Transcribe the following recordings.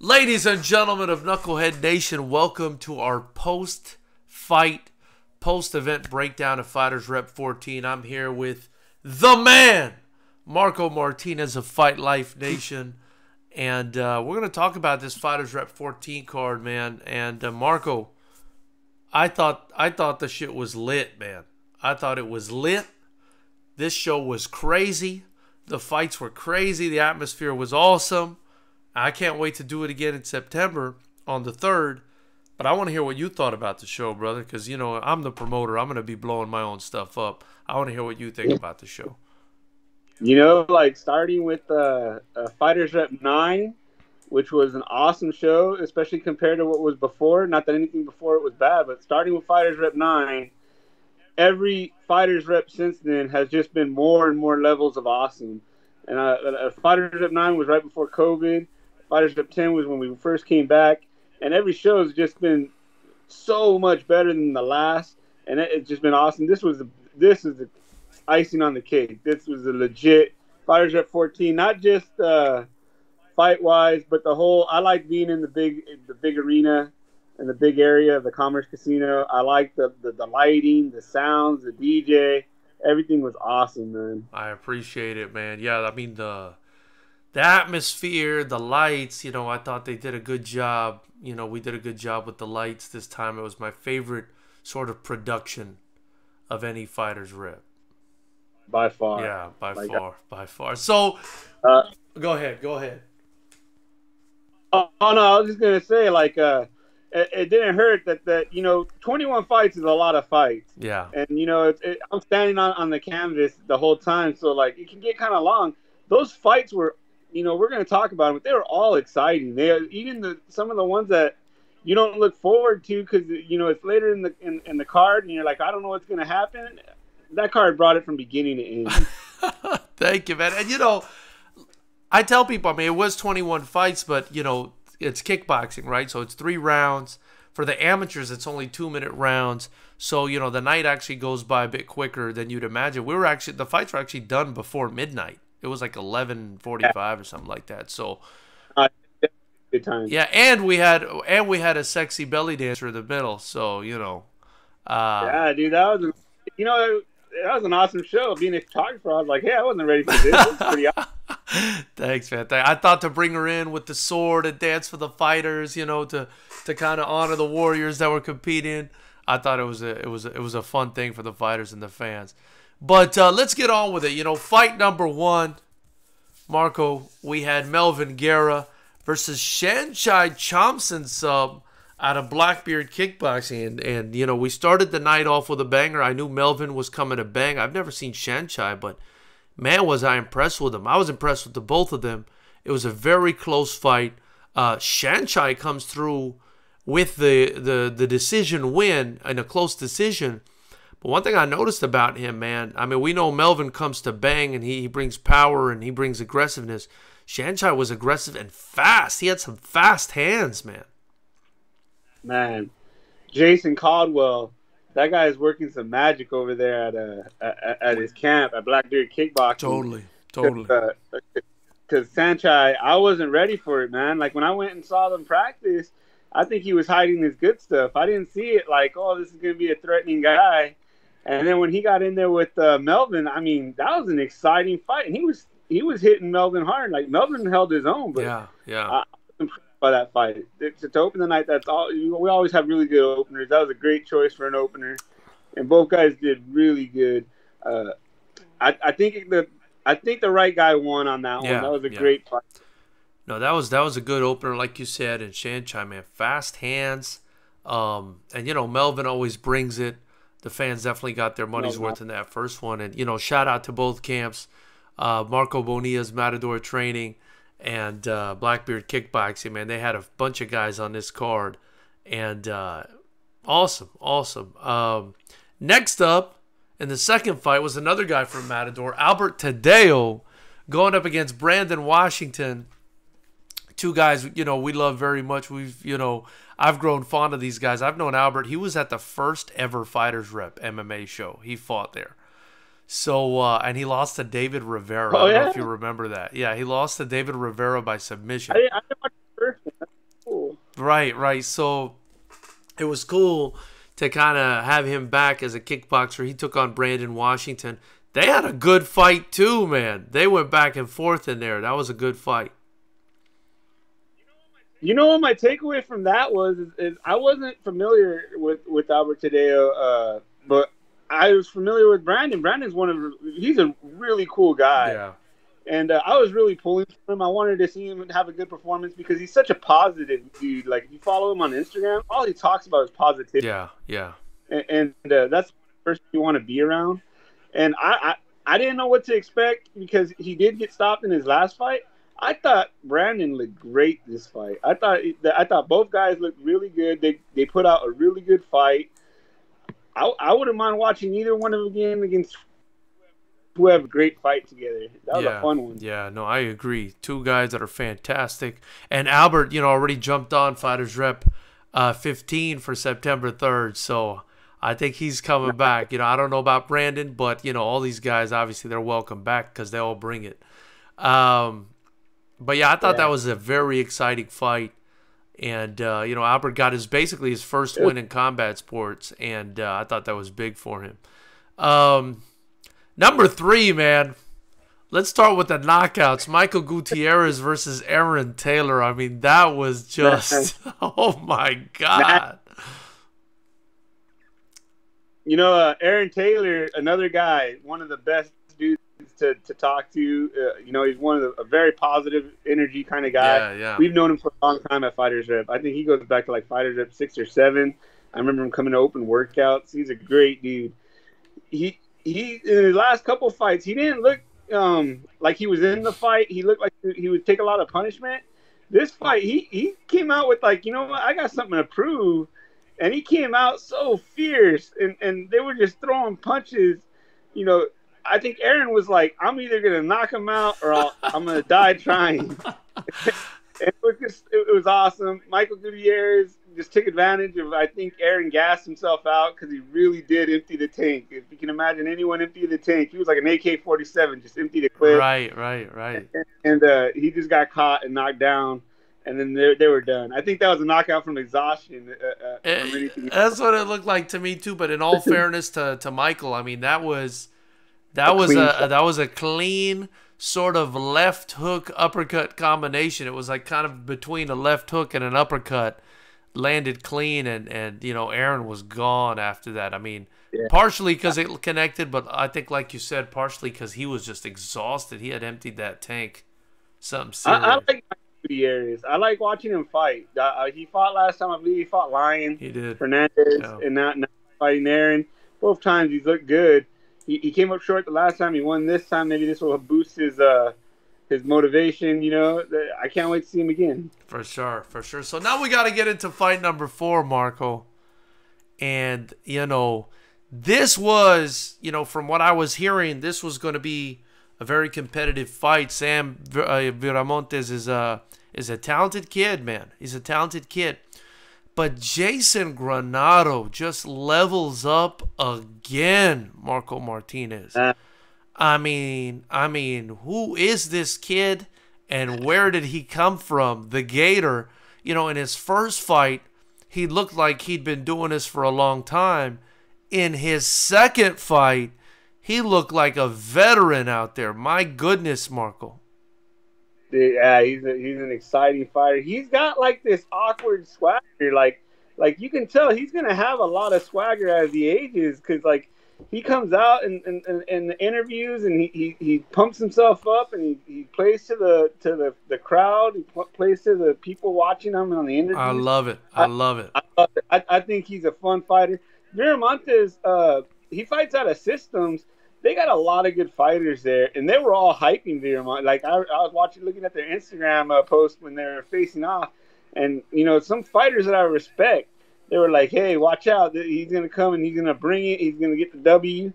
Ladies and gentlemen of Knucklehead Nation, welcome to our post-fight, post-event breakdown of Fighters Rep 14. I'm here with the man, Mario Martinez of Fight Life Nation. And we're going to talk about this Fighters Rep 14 card, man. And Marco, I thought the shit was lit, man. I thought it was lit. This show was crazy. The fights were crazy. The atmosphere was awesome. I can't wait to do it again in September on the 3rd. But I want to hear what you thought about the show, brother, because, you know, I'm the promoter. I'm going to be blowing my own stuff up. I want to hear what you think about the show. You know, like starting with Fighters Rep 9, which was an awesome show, especially compared to what was before. Not that anything before it was bad, but starting with Fighters Rep 9, every Fighters Rep since then has just been more and more levels of awesome. And Fighters Rep 9 was right before COVID. Fighters Rep 10 was when we first came back. And every show has just been so much better than the last. And it's just been awesome. This is the icing on the cake. This was a legit Fighters Rep 14, not just fight-wise, but the whole. I like being in the big arena and the big area of the Commerce Casino. I like the lighting, the sounds, the DJ. Everything was awesome, man. I appreciate it, man. Yeah, I mean, the atmosphere, the lights, you know, I thought they did a good job. You know, we did a good job with the lights this time. It was my favorite sort of production of any Fighters Rep. By far. Yeah, by far. So, go ahead. Oh, no, I was just going to say, like, it didn't hurt that, you know, 21 fights is a lot of fights. Yeah. And, you know, I'm standing on the canvas the whole time, so, like, it can get kind of long. Those fights were, you know, we're going to talk about them, but they were all exciting. Even some of the ones that you don't look forward to because, you know, it's later in the card, and you're like, I don't know what's going to happen. That card brought it from beginning to end. Thank you, man. And, you know, I tell people, I mean, it was 21 fights, but, you know, it's kickboxing, right? So it's 3 rounds. For the amateurs, it's only 2-minute rounds. So, you know, the night actually goes by a bit quicker than you'd imagine. The fights were actually done before midnight. It was like 11:45 or something like that. So, good time. Yeah, and we had a sexy belly dancer in the middle. So, you know, yeah, dude, that was an awesome show. Being a photographer, I was like, hey, I wasn't ready for this. This was pretty awesome. Thanks, man. I thought to bring her in with the sword and dance for the fighters, you know, to kind of honor the warriors that were competing. I thought it was a fun thing for the fighters and the fans. But let's get on with it. You know, fight number 1, Marco, we had Melvin Guerra versus Shanchai Chomsen sub out of Blackbeard Kickboxing. And, you know, we started the night off with a banger. I knew Melvin was coming to bang. I've never seen Shanchai, but, man, was I impressed with him. I was impressed with the both of them. It was a very close fight. Shanchai comes through with the decision win and a close decision. But one thing I noticed about him, man, I mean, we know Melvin comes to bang and he brings power and he brings aggressiveness. Shanchai was aggressive and fast. He had some fast hands, man. Man, Jason Caldwell, that guy is working some magic over there at his camp at Blackbeard Kickboxing. Totally. Because Shanchai, I wasn't ready for it, man. Like, when I went and saw them practice, I think he was hiding his good stuff. I didn't see it like, oh, this is going to be a threatening guy. And then when he got in there with Melvin, I mean, that was an exciting fight. And he was hitting Melvin hard. Like, Melvin held his own. But yeah. I was impressed by that fight. To open the night, that's all. We always have really good openers. That was a great choice for an opener. And both guys did really good. I think the right guy won on that one. That was a great fight. No, that was a good opener, like you said. And Shanchai, man, fast hands. And, you know, Melvin always brings it. The fans definitely got their money's worth in that first one. And, you know, shout out to both camps. Marco Bonilla's Matador Training and Blackbeard Kickboxing, man. They had a bunch of guys on this card. And awesome. Next up, in the second fight, was another guy from Matador, Albert Tadeo, going up against Brandon Washington. 2 guys, you know, we love very much. I've grown fond of these guys. I've known Albert. He was at the first ever Fighters Rep MMA show. He fought there. So, and he lost to David Rivera. I don't know if you remember that. Yeah, he lost to David Rivera by submission. I didn't watch the first one. right. So it was cool to kind of have him back as a kickboxer. He took on Brandon Washington. They had a good fight too, man. They went back and forth in there. That was a good fight. You know what my takeaway from that was is I wasn't familiar with Albert Tadeo, but I was familiar with Brandon. He's a really cool guy. Yeah. And I was really pulling for him. I wanted to see him have a good performance because he's such a positive dude. Like, if you follow him on Instagram, all he talks about is positivity. Yeah. And that's the person you want to be around. And I didn't know what to expect because he did get stopped in his last fight. I thought Brandon looked great this fight. I thought both guys looked really good. They put out a really good fight. I wouldn't mind watching either one of them again against who have a great fight together. That was a fun one. Yeah, no, I agree. Two guys that are fantastic. And Albert, already jumped on Fighters Rep 15 for September 3rd. So I think he's coming back. I don't know about Brandon, but, all these guys, obviously, they're welcome back because they all bring it. But yeah, I thought that was a very exciting fight. And, Albert got basically his first win in combat sports. And I thought that was big for him. Number 3, man. Let's start with the knockouts. Michael Gutierrez versus Aaron Taylor. I mean, that was just, oh my God. Aaron Taylor, another guy, one of the best dudes to talk to. He's a very positive energy kind of guy. Yeah. We've known him for a long time at Fighters Rep. I think he goes back to like Fighters Rep 6 or 7. I remember him coming to open workouts. He's a great dude. He in his last couple fights, he didn't look like he was in the fight. He looked like he would take a lot of punishment. This fight, he came out with like, I got something to prove. And he came out so fierce, and they were just throwing punches. I think Aaron was like, I'm either going to knock him out or I'm going to die trying. It was awesome. Michael Gutierrez just took advantage of, I think Aaron gassed himself out because he really did empty the tank. If you can imagine anyone empty the tank, he was like an AK-47, just empty the clip. Right. And he just got caught and knocked down. And then they were done. I think that was a knockout from exhaustion. That's what it looked like to me too. But in all fairness to Michael, I mean that was a clean sort of left hook uppercut combination. It was like kind of between a left hook and an uppercut, landed clean, and Aaron was gone after that. I mean, partially because it connected, but I think like you said, partially because he was just exhausted. He had emptied that tank. Something serious. I like Gutierrez. I like watching him fight. He fought last time. I believe he fought Lion. He did. Fernandez, and now fighting Aaron. Both times he's looked good. He came up short the last time. He won this time. Maybe this will boost his motivation. I can't wait to see him again. For sure. So now we got to get into fight number 4, Marco. And this was, from what I was hearing, this was going to be a very competitive fight. Sam Viramontes is a talented kid, man. He's a talented kid. But Jason Granado just levels up again, Marco Martinez. I mean, who is this kid and where did he come from? The Gator, in his first fight, he looked like he'd been doing this for a long time. In his second fight, he looked like a veteran out there. My goodness, Marco. Yeah, he's an exciting fighter. He's got like this awkward swagger. Like you can tell he's gonna have a lot of swagger as he ages, because like he comes out in the interviews and he pumps himself up and he plays to the crowd. He plays to the people watching him on the interviews. I love it. I think he's a fun fighter. Viramontes, he fights out of Systems. They got a lot of good fighters there, and they were all hyping Viramontes. Like I was looking at their Instagram post when they were facing off, and some fighters that I respect, they were like, "Hey, watch out! He's gonna come and he's gonna bring it. He's gonna get the W."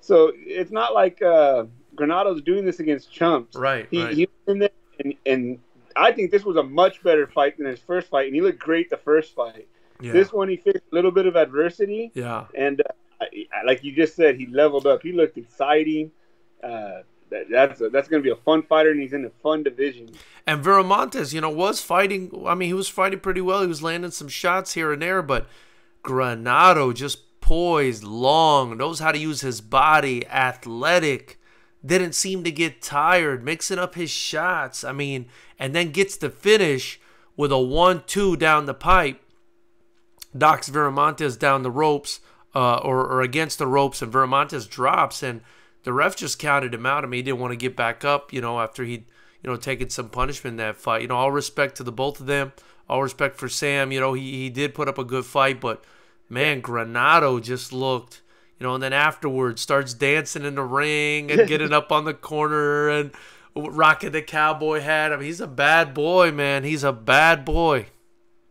So it's not like Granado's doing this against chumps. Right. He was in there, and I think this was a much better fight than his first fight, and he looked great the first fight. Yeah. This one he faced a little bit of adversity. Yeah. And like you just said, he leveled up. He looked exciting. that's going to be a fun fighter, and he's in a fun division. And Viramontes, you know, was fighting. I mean, he was fighting pretty well. He was landing some shots here and there, but Granado just poised, long, knows how to use his body, athletic, didn't seem to get tired, mixing up his shots. I mean, and then gets the finish with a 1-2 down the pipe. Knocks Viramontes down the ropes, or against the ropes, and Viramontes drops, and the ref just counted him out. I mean, he didn't want to get back up, you know, after he'd, you know, taken some punishment in that fight. You know, all respect to the both of them. All respect for Sam. You know, he did put up a good fight, but, man, Granado just looked, you know, and then afterwards starts dancing in the ring and getting up on the corner and rocking the cowboy hat. I mean, he's a bad boy, man. He's a bad boy.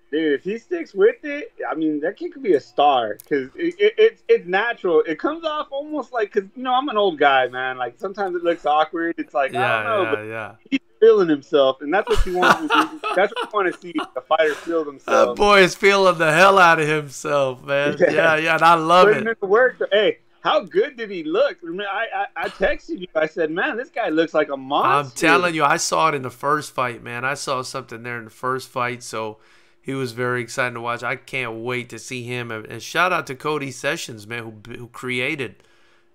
Dude, if he sticks with it, I mean, that kid could be a star because it's natural. It comes off almost like, because, you know, I'm an old guy, man. Like, sometimes it looks awkward. It's like, I don't know, but he's feeling himself, and that's what you want to do. That's what you want to see, the fighter feel themselves. That boy is feeling the hell out of himself, man. Yeah, and I love it. It work. Hey, how good did he look? I texted you. I said, man, this guy looks like a monster. I'm telling you, I saw it in the first fight, man. I saw something there in the first fight, so he was very exciting to watch. I can't wait to see him. And shout out to Cody Sessions, man, who created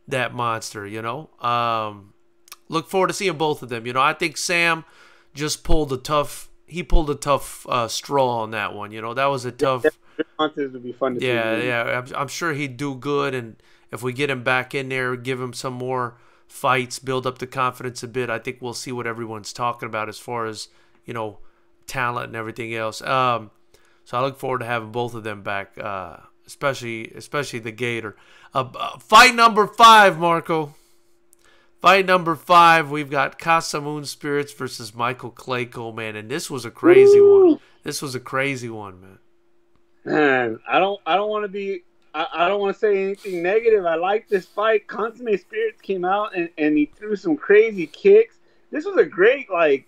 that monster, you know. Look forward to seeing both of them. You know, I think Sam just pulled a tough straw on that one. You know, that was a tough. Would be fun to see. Yeah. I'm sure he'd do good, and if we get him back in there, give him some more fights, build up the confidence a bit, I think we'll see what everyone's talking about as far as, you know, talent and everything else. So I look forward to having both of them back, especially the Gator. Fight number 5, Marco. Fight number 5, we've got Casa Moon Spirits versus Michael Clayco, man, and this was a crazy one. This was a crazy one, man. Man, I don't want to be. I don't want to say anything negative. I like this fight. Consummate Spirits came out and he threw some crazy kicks. This was a great, like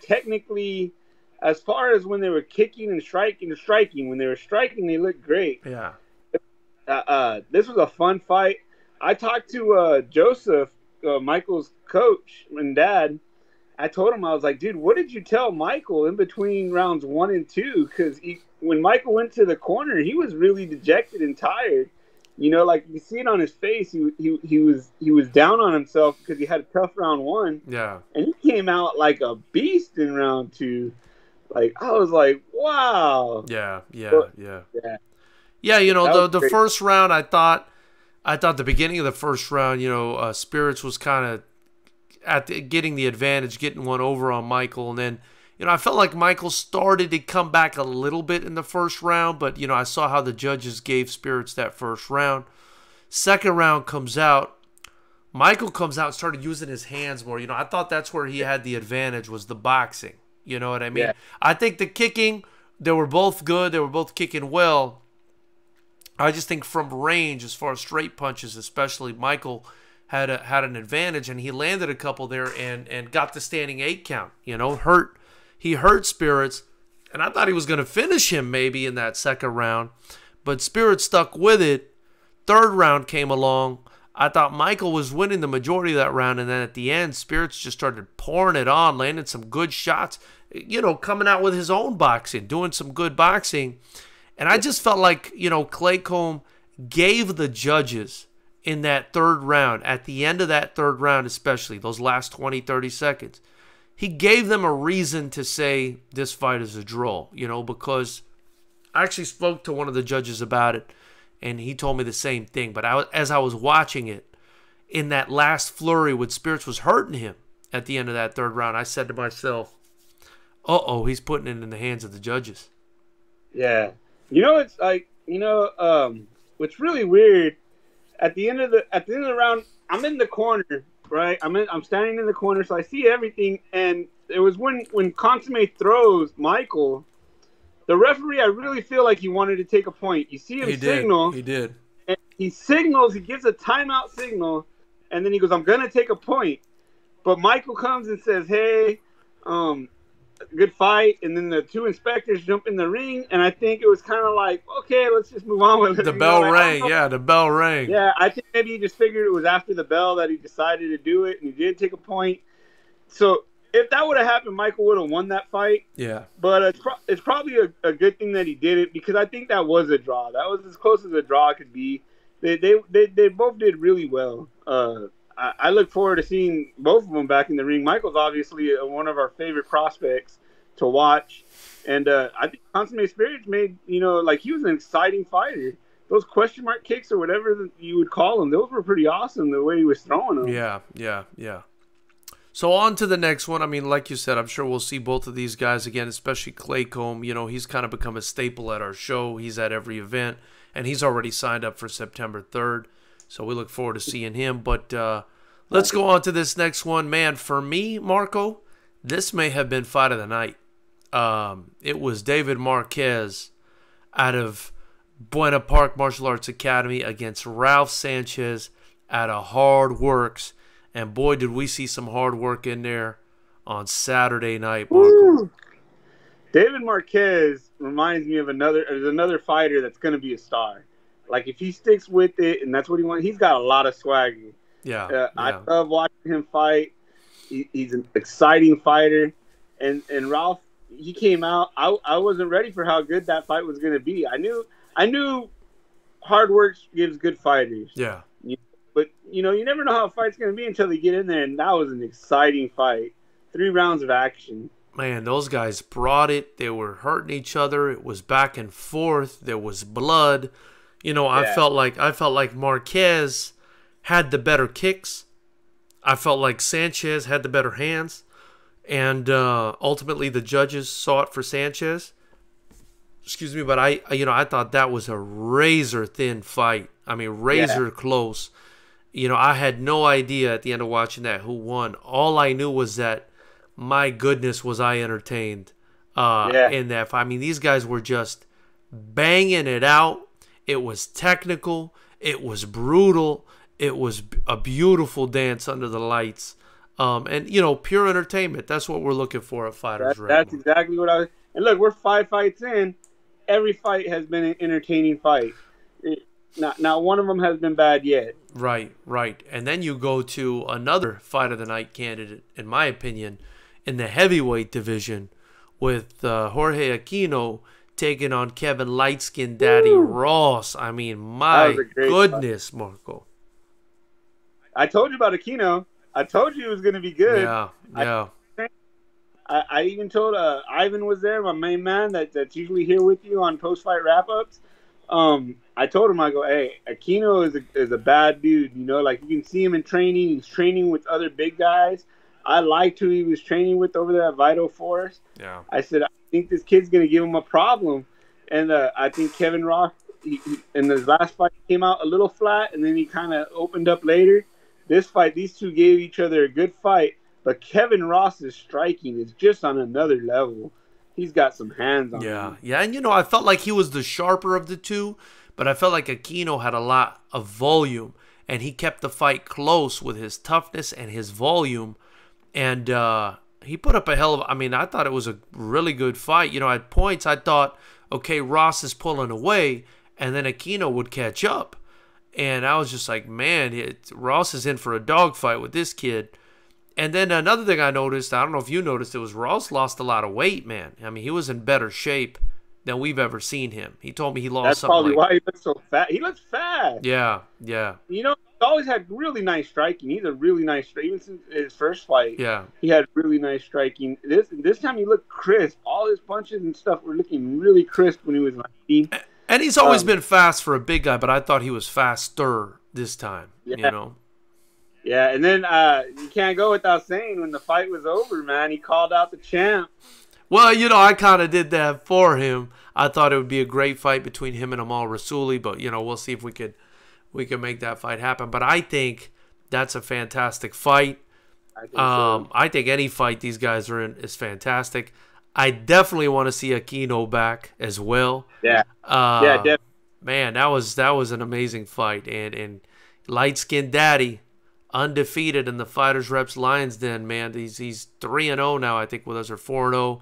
technically, as far as when they were kicking and striking. When they were striking, they looked great. Yeah. This was a fun fight. I talked to Joseph, Michael's coach and dad. I told him, I was like, dude, what did you tell Michael in between rounds 1 and 2? Because when Michael went to the corner, he was really dejected and tired. You know, like you see it on his face. He was down on himself because he had a tough round 1. Yeah. And he came out like a beast in round 2. Like, I was like, wow. Yeah. Yeah, you know, the first round, I thought the beginning of the first round, you know, Spirits was kind of getting the advantage, getting one over on Michael. And then, you know, I felt like Michael started to come back a little bit in the first round. But, you know, I saw how the judges gave Spirits that first round. Second round comes out. Michael comes out and started using his hands more. You know, I thought that's where he had the advantage, was the boxing. You know what I mean? Yeah. I think the kicking, they were both good. They were both kicking well. I just think from range, as far as straight punches especially, Michael had an advantage, and he landed a couple there and got the standing 8 count. You know, he hurt Spirits, and I thought he was going to finish him maybe in that second round, but Spirits stuck with it. Third round came along. I thought Michael was winning the majority of that round, and then at the end, Spirits just started pouring it on, landing some good shots, you know, coming out with his own boxing, doing some good boxing. And I just felt like, you know, Clayco gave the judges in that third round, at the end of that third round especially, those last 20, 30 seconds, he gave them a reason to say this fight is a draw, you know, because I actually spoke to one of the judges about it, and he told me the same thing. But as I was watching it, in that last flurry when Spirits was hurting him at the end of that third round, I said to myself, uh-oh, he's putting it in the hands of the judges. Yeah. You know, it's like, you know, what's really weird, at the end of the round, I'm in the corner, right? I'm standing in the corner, so I see everything. And it was when Consummate throws Michael, the referee, I really feel like he wanted to take a point. You see him signal. He did. And he signals, he gives a timeout signal, and then he goes, I'm going to take a point. But Michael comes and says, hey, good fight, and then the two inspectors jump in the ring, and I think it was kind of like, okay, let's just move on with it. The bell rang. Yeah, the bell rang. Yeah, I think maybe he just figured it was after the bell that he decided to do it, and he did take a point. So if that would have happened, Michael would have won that fight. Yeah. But it's probably a good thing that he did it, because I think that was a draw. That was as close as a draw could be. They both did really well. I look forward to seeing both of them back in the ring. Michael's obviously one of our favorite prospects to watch. And I think Consummate Spirits made, like, he was an exciting fighter. Those question mark kicks or whatever you would call them, those were pretty awesome, the way he was throwing them. Yeah. So on to the next one. I mean, like you said, I'm sure we'll see both of these guys again, especially Claycomb. He's kind of become a staple at our show. He's at every event, and he's already signed up for September 3rd. So we look forward to seeing him. But let's go on to this next one. Man, for me, Marco, this may have been fight of the night. It was David Marquez out of Buena Park Martial Arts Academy against Ralph Sanchez out of Hard Works. And boy, did we see some hard work in there on Saturday night, Marco. Woo! David Marquez reminds me of another fighter that's going to be a star. Like, if he sticks with it, and that's what he wants, he's got a lot of swagger. Yeah. I love watching him fight. He's an exciting fighter. And Ralph, he came out. I wasn't ready for how good that fight was going to be. I knew hard work gives good fighters. Yeah. But, you never know how a fight's going to be until they get in there, and that was an exciting fight. 3 rounds of action. Man, those guys brought it. They were hurting each other. It was back and forth. There was blood. I felt like Marquez had the better kicks. I felt like Sanchez had the better hands. And ultimately the judges saw it for Sanchez. Excuse me, but I thought that was a razor-thin fight. I mean, razor close. I had no idea at the end of watching that who won. All I knew was that, my goodness, was I entertained in that fight. I mean, these guys were just banging it out. It was technical. It was brutal. It was a beautiful dance under the lights. And, pure entertainment. That's what we're looking for at FightersRep. That's exactly what I was. And look, we're 5 fights in. Every fight has been an entertaining fight. Not one of them has been bad yet. Right. And then you go to another fight of the night candidate, in my opinion, in the heavyweight division with Jorge Aquino taking on Kevin Lightskin Daddy Ross. I mean, my goodness, fight. Marco. I told you about Aquino. I told you it was going to be good. Yeah. I even told Ivan was there, my main man that's usually here with you on post-fight wrap-ups. I told him, I go, hey, Aquino is a bad dude. Like, you can see him in training. He's training with other big guys. I liked who he was training with over there at Vital Force. Yeah. I said, I think this kid's going to give him a problem. And I think Kevin Ross, in his last fight, came out a little flat, and then he kind of opened up later. This fight, these two gave each other a good fight. But Kevin Ross's striking is just on another level. He's got some hands on him. Yeah, and I felt like he was the sharper of the two, but I felt like Aquino had a lot of volume, and he kept the fight close with his toughness and his volume, and he put up a hell of I thought it was a really good fight. At points I thought, okay, Ross is pulling away, and then Aquino would catch up, and I was just like, man, Ross is in for a dogfight with this kid. And then another thing I noticed, I don't know if you noticed, it was Ross lost a lot of weight, man. I mean, he was in better shape than we've ever seen him. He told me he lost something. That's probably why he looks so fat. He looks fast. Yeah. He's always had really nice striking. He's a really nice striker. Even since his first fight, he had really nice striking. This time he looked crisp. All his punches and stuff were looking really crisp when he was 19. And he's always been fast for a big guy, but I thought he was faster this time, Yeah, and then you can't go without saying when the fight was over, man, he called out the champ. Well, I kind of did that for him. I thought it would be a great fight between him and Amal Rassouli, but, we'll see if we could make that fight happen. But I think that's a fantastic fight. I think any fight these guys are in is fantastic. I definitely want to see Aquino back as well. Yeah. Definitely. Man, that was an amazing fight. And Light Skin Daddy, undefeated in the FightersRep's Lions Den, man. He's 3-0 now, I think, with us, or 4-0.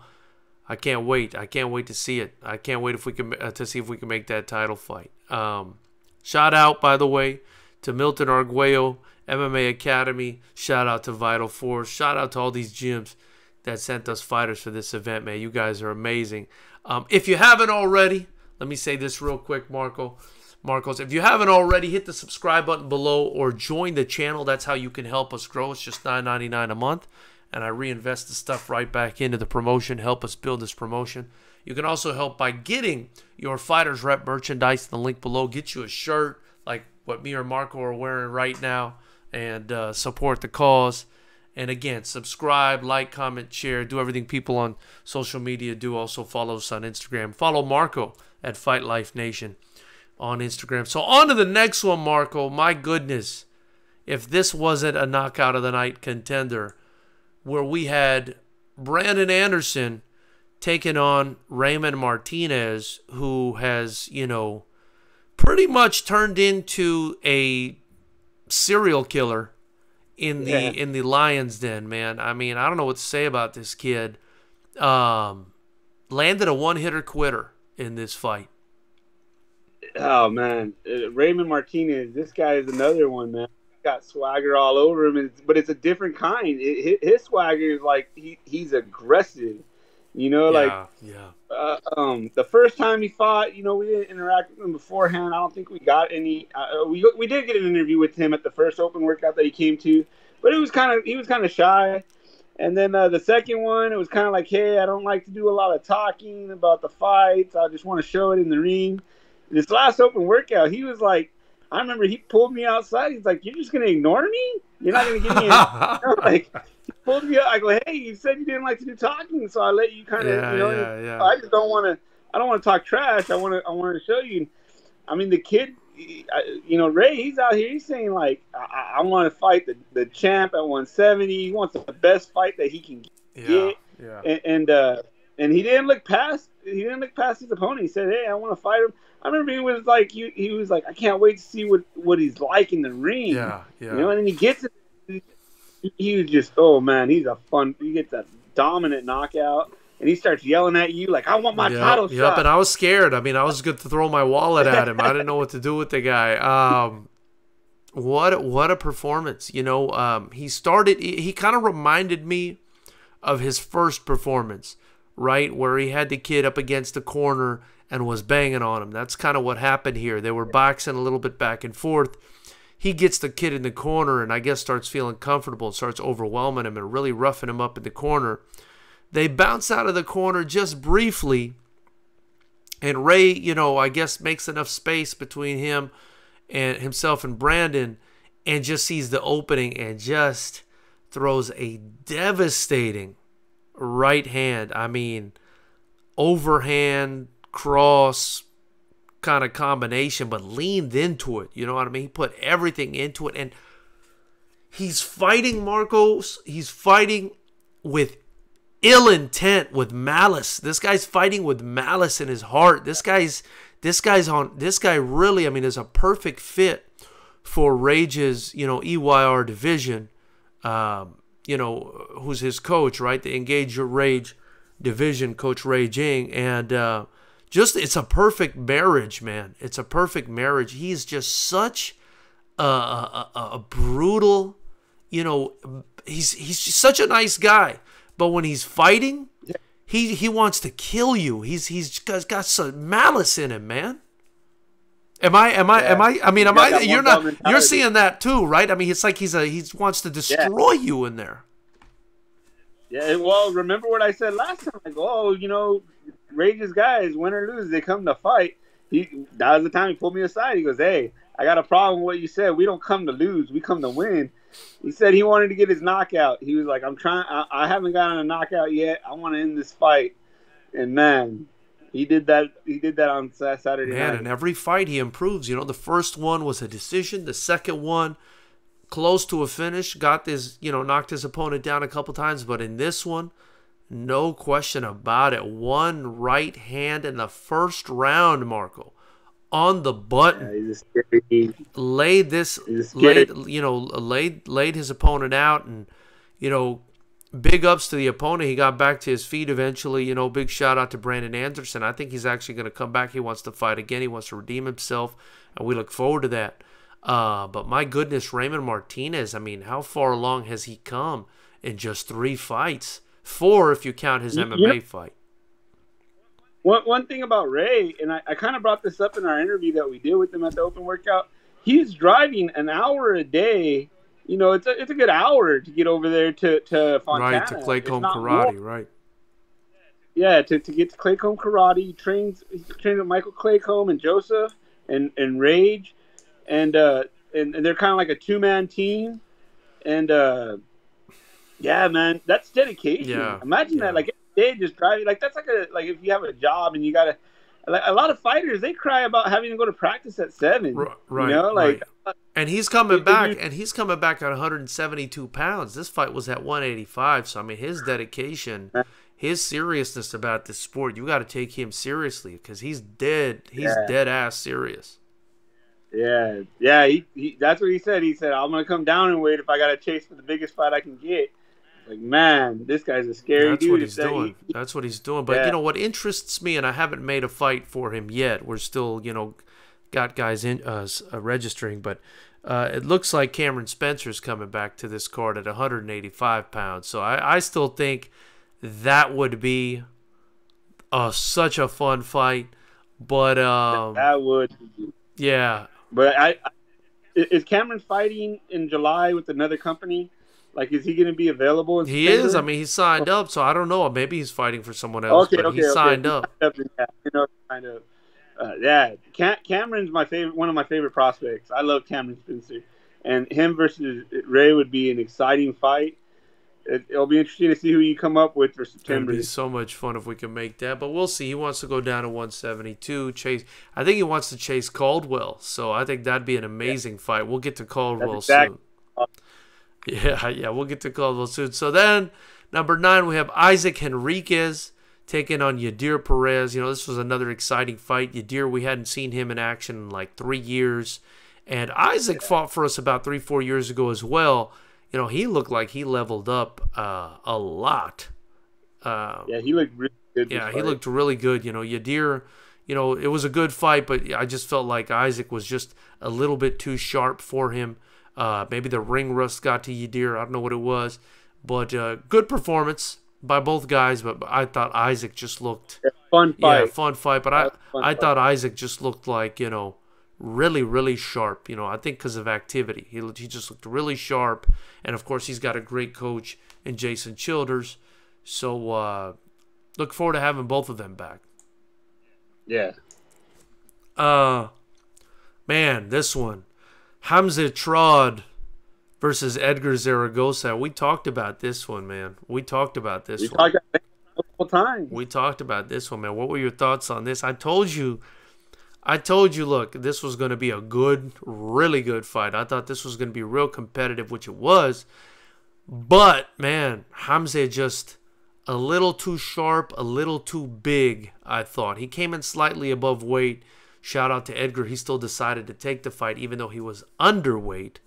I can't wait. I can't wait to see it. I can't wait if we can to see if we can make that title fight. Shout out, by the way, to Milton Arguello, MMA Academy. Shout out to Vital Force. Shout out to all these gyms that sent us fighters for this event, man. You guys are amazing. If you haven't already, let me say this real quick, Marcos, if you haven't already, hit the subscribe button below or join the channel. That's how you can help us grow. It's just $9.99 a month, and I reinvest the stuff right back into the promotion, help us build this promotion. You can also help by getting your Fighters Rep merchandise in the link below. Get you a shirt like what me or Marco are wearing right now, and support the cause. And again, subscribe, like, comment, share, do everything people on social media do. Also follow us on Instagram. Follow Marco at Fight Life Nation on Instagram. So on to the next one, Marco. My goodness, if this wasn't a knockout of the night contender, where we had Brandon Anderson taking on Raymond Martinez, who has, you know, pretty much turned into a serial killer in the Lion's Den, man. I mean, I don't know what to say about this kid. Landed a one-hitter quitter in this fight. Oh, man. Raymond Martinez, this guy is another one, man. Got swagger all over him, but it's a different kind. His swagger is like he's aggressive. You know, the first time he fought, you know, we didn't interact with him beforehand. I don't think we got any. We did get an interview with him at the first open workout that he came to, but he was kind of shy. And then the second one, it was kind of like, hey, I don't like to do a lot of talking about the fights. I just want to show it in the ring. This last open workout, he was like, I remember he pulled me outside. He's like, you're just gonna ignore me? You're not gonna give me like. He pulled me out. I go, hey, you said you didn't like to do talking, so I let you kind of, I just don't want to. I don't want to talk trash. I want to show you. I mean, the kid, you know, Ray, he's out here. He's saying like, I want to fight the champ at 170. He wants the best fight that he can get. Yeah. And he didn't look past. He didn't look past his opponent. He said, hey, I want to fight him. I remember he was like, he was like, I can't wait to see what he's like in the ring. Yeah. You know, and then he gets it. He was just, oh man, he gets that dominant knockout, and he starts yelling at you like, I want my title shot. Yep, and I was scared. I mean, I was good to throw my wallet at him. I didn't know what to do with the guy. What a performance. You know, he kind of reminded me of his first performance, right, where he had the kid up against the corner and was banging on him. That's kind of what happened here. They were boxing a little bit back and forth. He gets the kid in the corner and I guess starts feeling comfortable and starts overwhelming him and really roughing him up in the corner. They bounce out of the corner just briefly, and Ray, you know, I guess makes enough space between himself and Brandon, and just sees the opening and just throws a devastating right hand. I mean, overhand, cross kind of combination, but leaned into it. You know what I mean? He put everything into it, and he's fighting, Marcos. He's fighting with ill intent, with malice. This guy's fighting with malice in his heart. This guy really, I mean, is a perfect fit for Rage's, you know, EYR division. You know, who's his coach, right? The Engage Your Rage division, Coach Ray Jing, and it's a perfect marriage, man. It's a perfect marriage. He's just such a brutal, you know, he's just such a nice guy. But when he's fighting, he wants to kill you. He's got some malice in him, man. You're seeing that too, right? I mean, it's like he wants to destroy you in there. Yeah, well, remember what I said last time? Like, oh, you know, Rage's guys, win or lose, they come to fight. That was the time he pulled me aside. He goes, hey, I got a problem with what you said. We don't come to lose. We come to win. He said he wanted to get his knockout. He was like, I haven't gotten a knockout yet. I want to end this fight. And, man, he did that on Saturday night. Man, in every fight he improves. You know, the first one was a decision. The second one, close to a finish. Knocked his opponent down a couple times. But in this one, no question about it. One right hand in the first round, Marco, on the button. Yeah, laid his opponent out, and, you know, big ups to the opponent. He got back to his feet eventually. You know, big shout out to Brandon Anderson. I think he's actually going to come back. He wants to fight again. He wants to redeem himself, and we look forward to that. But my goodness, Raymond Martinez, I mean, how far along has he come in just 3 fights? 4 if you count his MMA fight. One thing about Ray, and I kind of brought this up in our interview that we did with him at the open workout, he's driving an hour a day. You know, it's a good hour to get over there to Fontana. Right, to Claycomb Karate, right. Yeah, to get to Claycomb Karate. He trains with Michael Claycomb and Joseph and Rage. And they're kind of like a 2-man team. And, yeah, man, that's dedication. Yeah. Imagine that, like, every day just driving. Like, that's like if you have a job and you got to, like, a lot of fighters, they cry about having to go to practice at 7. Right. You know, like. Right. And he's coming back, and he's coming back at 172 pounds. This fight was at 185. So, I mean, his dedication, his seriousness about this sport, you got to take him seriously because he's dead. He's dead ass serious. Yeah. He that's what he said. He said, I'm going to come down and wait if I got to chase for the biggest fight I can get. Like, man, this guy's a scary dude. That's what he's doing. That's what he's doing. But, you know, what interests me, and I haven't made a fight for him yet. We're still, you know, got guys in registering. But it looks like Cameron Spencer's coming back to this card at 185 pounds. So I still think that would be such a fun fight. But that would be. Yeah. But is Cameron fighting in July with another company? Like, is he going to be available? In he is. I mean, he's signed up, so I don't know. Maybe he's fighting for someone else, but he's signed up. Yeah, Cameron's one of my favorite prospects. I love Cameron Spencer, and him versus Ray would be an exciting fight. It'll be interesting to see who you come up with for September. It'll be so much fun if we can make that, but we'll see. He wants to go down to 172. I think he wants to chase Caldwell, so I think that'd be an amazing fight. We'll get to Caldwell soon. Yeah, we'll get to Caldwell soon. So then, number 9, we have Isaac Henriquez taking on Yadir Perez. You know, this was another exciting fight. Yadir, we hadn't seen him in action in like 3 years. And Isaac fought for us about 3-4 years ago as well. You know, he looked like he leveled up a lot. Yeah, he looked really good. Yeah, he looked really good. You know, Yadir, you know, it was a good fight, but I just felt like Isaac was just a little bit too sharp for him. Maybe the ring rust got to Yadir. I don't know what it was. But good performance by both guys. But I thought Isaac just looked... fun fight. Yeah, fun fight. But I thought Isaac just looked like, you know, really, really sharp. You know, I think because of activity. He just looked really sharp. And, of course, he's got a great coach in Jason Childers. So, look forward to having both of them back. Yeah. Man, this one. Hamza Trodd versus Edgar Zaragoza. We talked about this one, man. We talked about this one. We talked about it multiple times. We talked about this one, man. What were your thoughts on this? I told you, look, this was going to be a good, really good fight. I thought this was going to be real competitive, which it was. But, man, Hamza just a little too sharp, a little too big, I thought. He came in slightly above weight. Shout out to Edgar. He still decided to take the fight, even though he was underweight.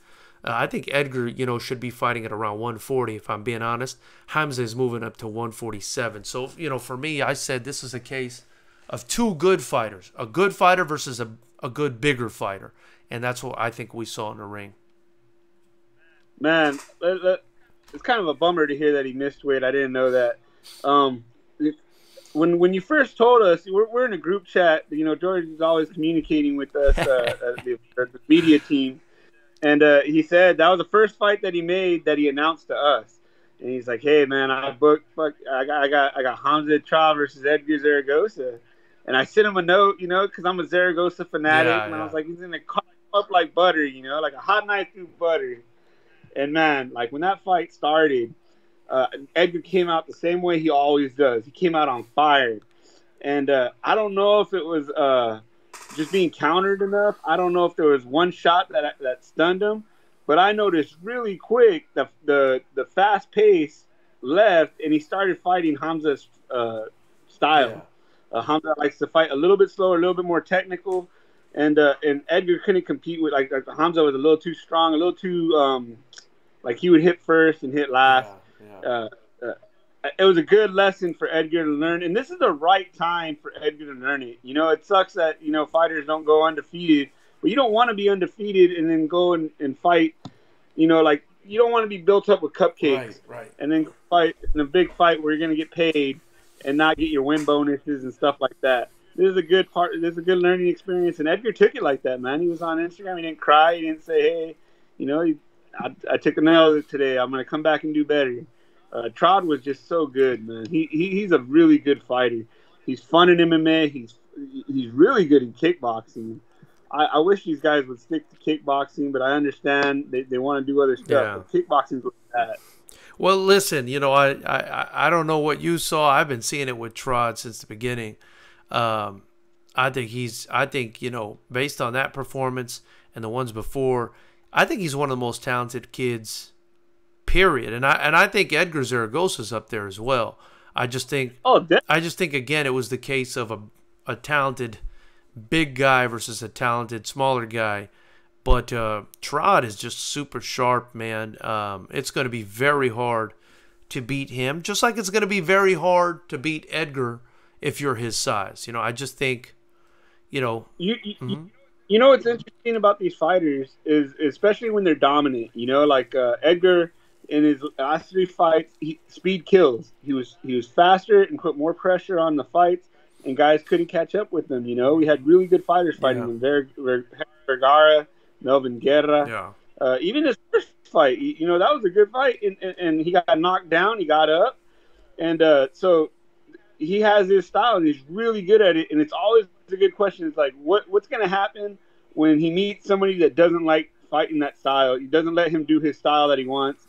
I think Edgar, you know, should be fighting at around 140, if I'm being honest. Hamza is moving up to 147. So, you know, for me, I said this is a case of 2 good fighters. A good fighter versus a good, bigger fighter. And that's what I think we saw in the ring. Man, it's kind of a bummer to hear that he missed weight. I didn't know that. When you first told us, we're in a group chat. You know, George is always communicating with us, the media team, and he said that was the first fight that he made that he announced to us. And he's like, "Hey, man, I got Hamza Trodd versus Edgar Zaragoza," and I sent him a note, you know, because I'm a Zaragoza fanatic, and I was like, "He's gonna cut up like butter, you know, like a hot knife through butter." And man, like when that fight started. Edgar came out the same way he always does. He came out on fire. And I don't know if it was just being countered enough. I don't know if there was one shot that stunned him. But I noticed really quick the fast pace left, and he started fighting Hamza's style. Yeah. Hamza likes to fight a little bit slower, a little bit more technical. And Edgar couldn't compete with, like Hamza was a little too strong, a little too, like he would hit first and hit last. it was a good lesson for Edgar to learn, and this is the right time for Edgar to learn it. It sucks that fighters don't go undefeated, but you don't want to be undefeated and then go and fight. Like you don't want to be built up with cupcakes, right, and then fight in a big fight where you're going to get paid and not get your win bonuses and stuff like that. This is a good part. This is a good learning experience, and Edgar took it like that, man. He was on Instagram. He didn't cry. He didn't say, "Hey, I took a nail today. I'm going to come back and do better." Trodd was just so good, man. He's a really good fighter. He's fun in MMA. He's really good in kickboxing. I wish these guys would stick to kickboxing, but I understand they want to do other stuff. Yeah. But kickboxing's what that. Well, listen, I don't know what you saw. I've been seeing it with Trodd since the beginning. I think based on that performance and the ones before, I think he's one of the most talented kids, period. And I think Edgar Zaragoza's up there as well. I just think again it was the case of a talented big guy versus a talented smaller guy. But Trodd is just super sharp, man. It's going to be very hard to beat him, just like it's going to be very hard to beat Edgar if you're his size. I just think, what's interesting about these fighters is, especially when they're dominant. Like Edgar in his last 3 fights, speed kills. He was faster and put more pressure on the fights, and guys couldn't catch up with him. We had really good fighters fighting him. Vergara, Melvin, Guerra. Yeah. Even his first fight, that was a good fight, and he got knocked down. He got up, and so he has his style, and he's really good at it. And it's always a good question. It's like, what's going to happen when he meets somebody that doesn't like fighting that style? He doesn't let him do his style that he wants.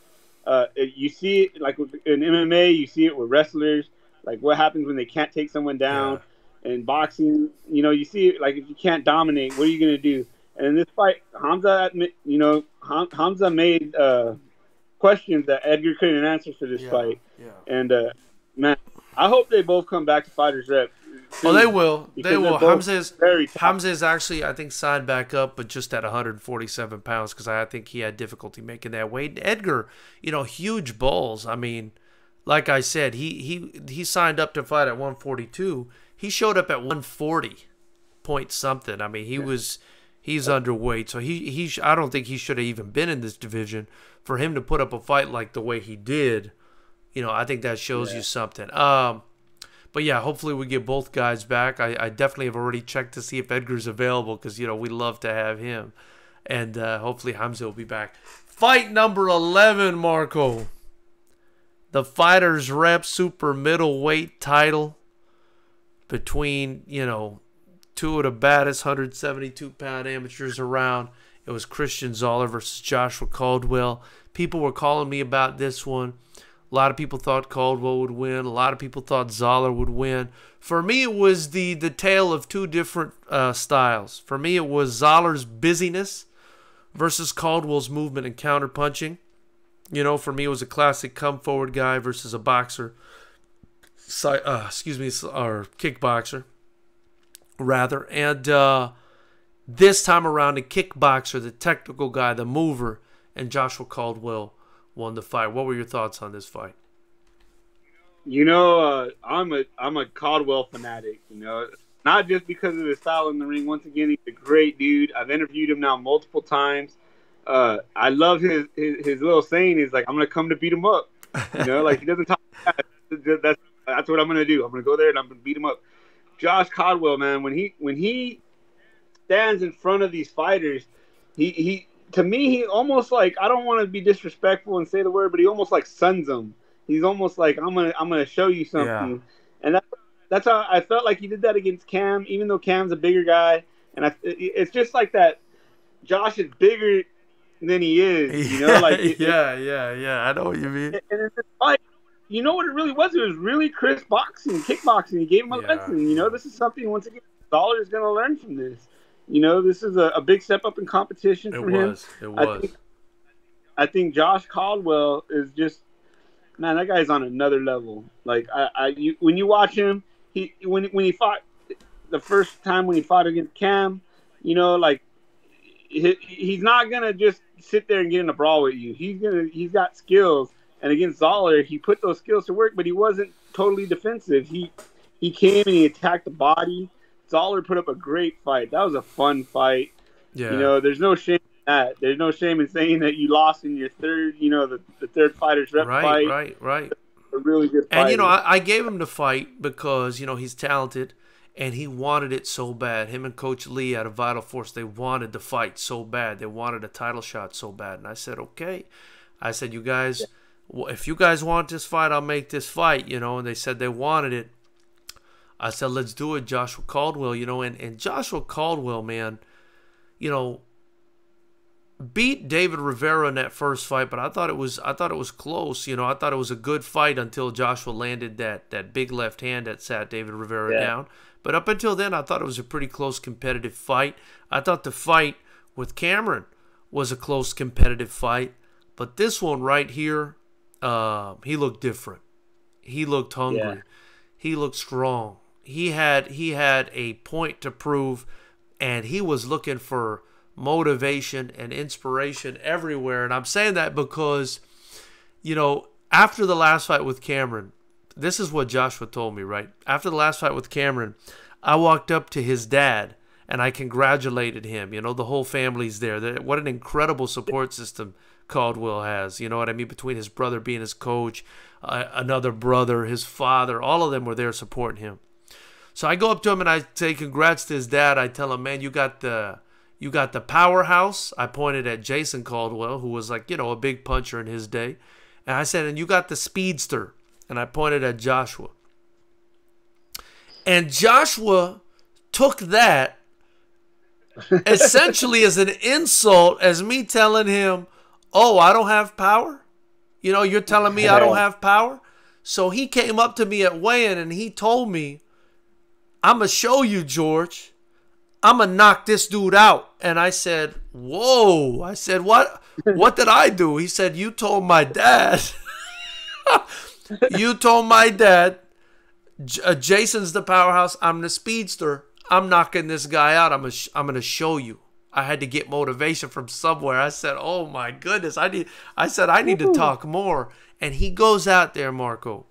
You see it like in MMA. You see it with wrestlers. Like what happens when they can't take someone down. Yeah. In boxing, you see it like if you can't dominate, what are you going to do? And in this fight, Hamza made questions that Edgar couldn't answer for this fight. Yeah. And man, I hope they both come back to FightersRep. Well, they will. They will. Hamza's actually, I think, signed back up, but just at 147 pounds because I think he had difficulty making that weight. Edgar, huge balls. I mean, like I said, he signed up to fight at 142. He showed up at 140 point something. I mean, he's underweight, so I don't think he should have even been in this division. For him to put up a fight like the way he did, I think that shows you something. But yeah, hopefully we get both guys back. I definitely have already checked to see if Edgar's available because we love to have him, and hopefully Hamza will be back. Fight number 11, Marco. The FightersRep super middleweight title between two of the baddest 172-pound amateurs around. It was Christian Zoller versus Joshua Caldwell. People were calling me about this one. A lot of people thought Caldwell would win. A lot of people thought Zoller would win. For me, it was the tale of two different styles. For me, it was Zoller's busyness versus Caldwell's movement and counterpunching. For me, it was a classic come-forward guy versus a boxer. Or kickboxer, rather. And this time around, the kickboxer, the technical guy, the mover, and Joshua Caldwell won the fight. What were your thoughts on this fight? I'm a Caldwell fanatic. Not just because of his style in the ring. Once again, he's a great dude. I've interviewed him now multiple times. I love his little saying. He's like, "I'm gonna come to beat him up." Like he doesn't talk. That's what I'm gonna do. I'm gonna go there and I'm gonna beat him up. Josh Caldwell, man, when he stands in front of these fighters, he to me, he almost like, I don't want to be disrespectful and say the word, but he almost like suns them. He's almost like, I'm gonna show you something. Yeah. And that's how I felt like he did that against Cam, even though Cam's a bigger guy. And it's just like that. Josh is bigger than he is, like yeah. I know what you mean. And it's just like, what it really was? It was really crisp kickboxing. He gave him a lesson. This is something, once again, Zoller is going to learn from this. This is a big step up in competition for him. It was. I think Josh Caldwell is just, man, that guy's on another level. Like, when you watch him, when he fought the first time when he fought against Cam, like, he's not gonna just sit there and get in a brawl with you. He's got skills. And against Zoller, he put those skills to work, but he wasn't totally defensive. He came and he attacked the body. Zoller put up a great fight. That was a fun fight. Yeah. You know, there's no shame in that. There's no shame in saying that you lost in your third, you know, the third Fighters Rep fight. Right. A really good fight. And, you know, I gave him the fight because, you know, he's talented and he wanted it so bad. Him and Coach Lee out of Vital Force, they wanted the fight so bad. They wanted a title shot so bad. And I said, okay. I said, you guys, if you guys want this fight, I'll make this fight, you know. And they said they wanted it. I said, let's do it, Joshua Caldwell, you know. And Joshua Caldwell, man, you know, beat David Rivera in that first fight, but I thought it was close. You know, I thought it was a good fight until Joshua landed that big left hand that sat David Rivera down. But up until then, I thought it was a pretty close competitive fight. I thought the fight with Cameron was a close competitive fight. But this one right here, he looked different. He looked hungry. Yeah. He looked strong. He had a point to prove, and he was looking for motivation and inspiration everywhere. And I'm saying that because, you know, after the last fight with Cameron, this is what Joshua told me, right? After the last fight with Cameron, I walked up to his dad and I congratulated him. You know, the whole family's there. What an incredible support system Caldwell has. You know what I mean? Between his brother being his coach, another brother, his father, all of them were there supporting him. So I go up to him and I say congrats to his dad. I tell him, man, you got the powerhouse. I pointed at Jason Caldwell, who was like, you know, a big puncher in his day. And I said, and you got the speedster. And I pointed at Joshua. And Joshua took that essentially as an insult, as me telling him, oh, I don't have power? You know, you're telling me I don't have power? So he came up to me at weigh-in and he told me, I'm going to show you, George. I'm going to knock this dude out. And I said, whoa. I said, what? What did I do? He said, you told my dad. You told my dad, Jason's the powerhouse. I'm the speedster. I'm knocking this guy out. I'm going to show you. I had to get motivation from somewhere. I said, oh, my goodness. I need to talk more. And he goes out there, Marco,